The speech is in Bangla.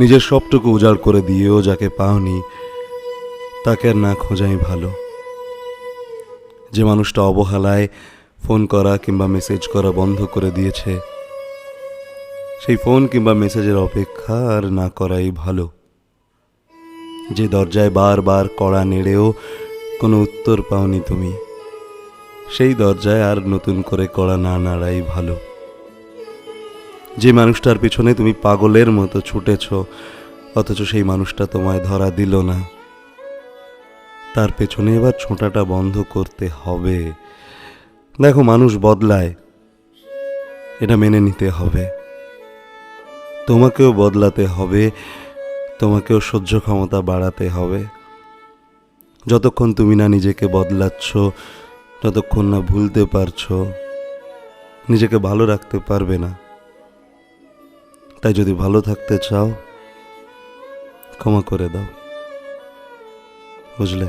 নিজের সবটুকু উজাড় করে দিয়েও যাকে পাওনি তাকে আর না খোঁজাই ভালো। যে মানুষটা অবহেলায় ফোন করা কিংবা মেসেজ করা বন্ধ করে দিয়েছে, সেই ফোন কিংবা মেসেজের অপেক্ষা আর না করাই ভালো। যে দরজায় বারবার কড়া নেড়েও কোনো উত্তর পাওনি তুমি, সেই দরজায় আর নতুন করে কড়া না নাড়াই ভালো। যে মানুষটার পিছনে তুমি পাগলের মতো ছুটেছ, অথচ সেই মানুষটা তোমায় ধরা দিল না, তার পেছনে এবার ছোটাটা বন্ধ করতে হবে। দেখো, মানুষ বদলায়, এটা মেনে নিতে হবে। তোমাকেও বদলাতে হবে, তোমাকেও সহ্য ক্ষমতা বাড়াতে হবে। যতক্ষণ তুমি না নিজেকে বদলাচ্ছ, যতক্ষণ না ভুলতে পারছো, নিজেকে ভালো রাখতে পারবে না। তাই যদি ভালো থাকতে চাও, ক্ষমা করে দাও, বুঝলে?